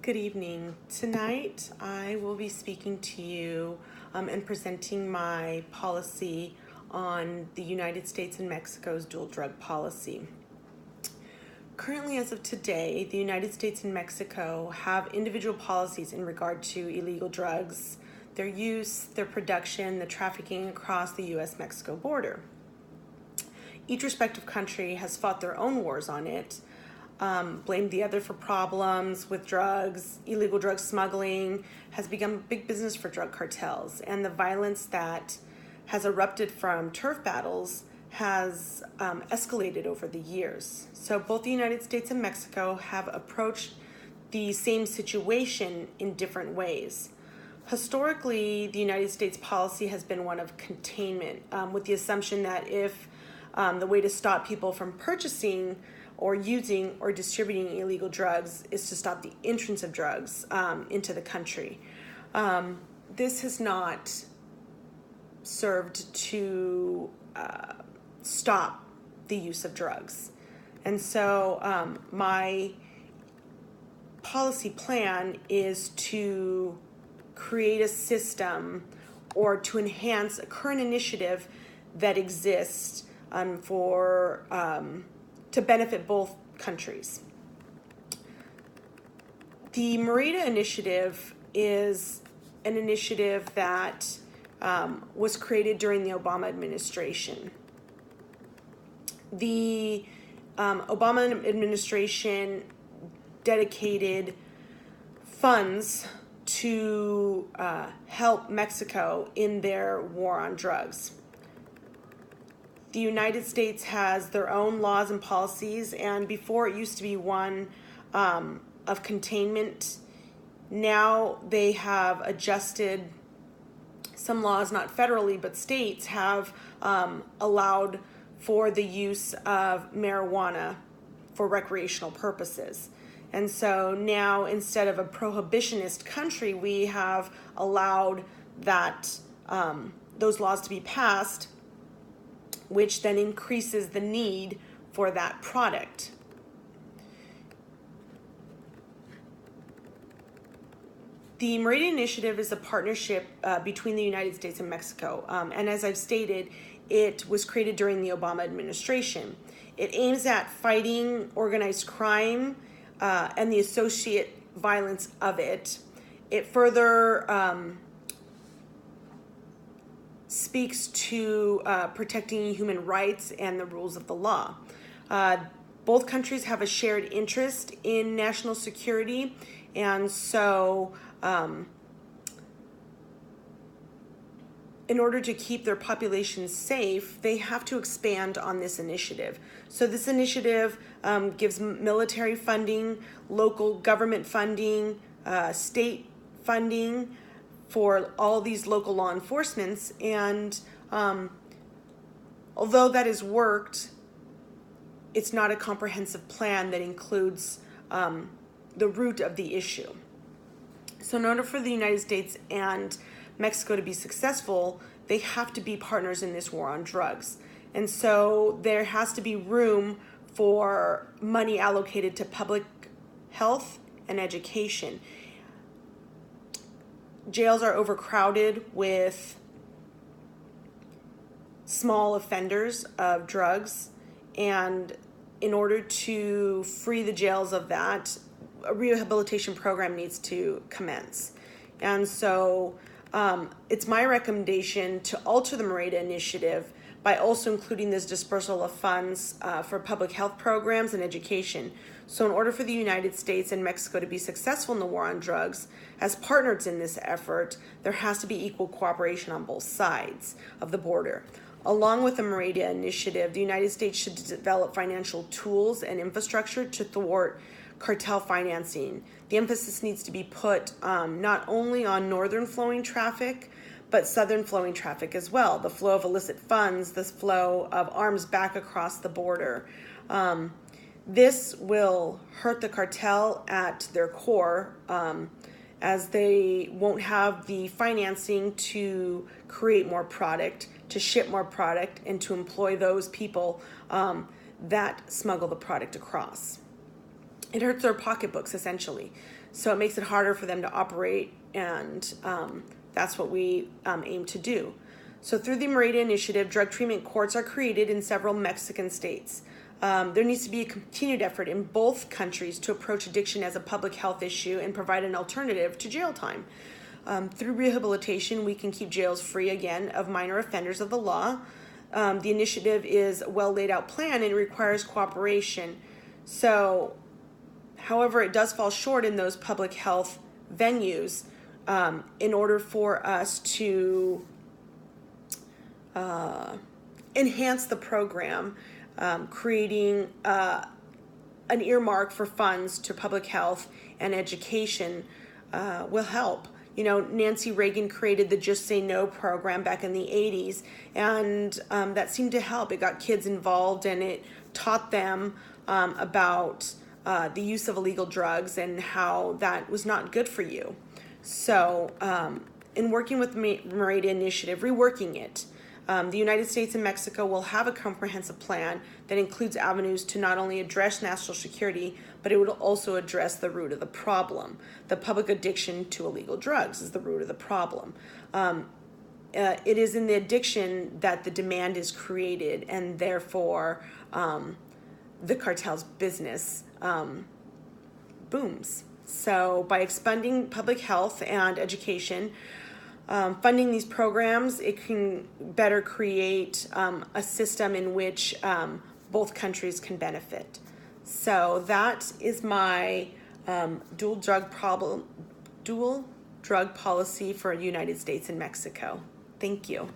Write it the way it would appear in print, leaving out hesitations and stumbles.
Good evening. Tonight I will be speaking to you and presenting my policy on the United States and Mexico's dual drug policy. Currently, as of today, the United States and Mexico have individual policies in regard to illegal drugs, their use, their production, the trafficking across the U.S.-Mexico border. Each respective country has fought their own wars on it, blamed the other for problems with drugs. Illegal drug smuggling has become a big business for drug cartels, and the violence that has erupted from turf battles has escalated over the years. So both the United States and Mexico have approached the same situation in different ways. Historically, the United States policy has been one of containment, with the assumption that if the way to stop people from purchasing or using or distributing illegal drugs is to stop the entrance of drugs into the country. This has not served to stop the use of drugs. And so my policy plan is to create a system or to enhance a current initiative that exists to benefit both countries. The Merida Initiative is an initiative that was created during the Obama administration. The Obama administration dedicated funds to help Mexico in their war on drugs. The United States has their own laws and policies, and before it used to be one of containment. Now they have adjusted some laws, not federally, but states have allowed for the use of marijuana for recreational purposes. And so now, instead of a prohibitionist country, we have allowed that those laws to be passed, which then increases the need for that product. The Merida Initiative is a partnership between the United States and Mexico. And as I've stated, it was created during the Obama administration. It aims at fighting organized crime and the associate violence of it. It further speaks to protecting human rights and the rules of the law. Both countries have a shared interest in national security, and so in order to keep their populations safe, they have to expand on this initiative. So this initiative gives military funding, local government funding, state funding for all these local law enforcements, and although that has worked, it's not a comprehensive plan that includes the root of the issue. So in order for the United States and Mexico to be successful, they have to be partners in this war on drugs. And so there has to be room for money allocated to public health and education. Jails are overcrowded with small offenders of drugs, and in order to free the jails of that, a rehabilitation program needs to commence. And so it's my recommendation to alter the Merida Initiative by also including this dispersal of funds for public health programs and education. So in order for the United States and Mexico to be successful in the war on drugs, as partners in this effort, there has to be equal cooperation on both sides of the border. Along with the Merida Initiative, the United States should develop financial tools and infrastructure to thwart cartel financing. The emphasis needs to be put not only on northern flowing traffic, but southern flowing traffic as well. The flow of illicit funds, this flow of arms back across the border. This will hurt the cartel at their core, as they won't have the financing to create more product, to ship more product, and to employ those people that smuggle the product across. it hurts their pocketbooks essentially. So it makes it harder for them to operate, and that's what we aim to do. So through the Merida Initiative, drug treatment courts are created in several Mexican states. There needs to be a continued effort in both countries to approach addiction as a public health issue and provide an alternative to jail time. Through rehabilitation, we can keep jails free again of minor offenders of the law. The initiative is a well laid out plan and it requires cooperation. So, however, it does fall short in those public health venues in order for us to enhance the program, creating an earmark for funds to public health and education will help. You know, Nancy Reagan created the Just Say No program back in the 80s, and that seemed to help. It got kids involved and it taught them about the use of illegal drugs and how that was not good for you. So in working with the Merida Initiative, reworking it, the United States and Mexico will have a comprehensive plan that includes avenues to not only address national security, but it will also address the root of the problem. The public addiction to illegal drugs is the root of the problem. It is in the addiction that the demand is created, and therefore the cartel's business booms. So by expanding public health and education, funding these programs, it can better create a system in which both countries can benefit. So that is my dual drug policy for the United States and Mexico. Thank you.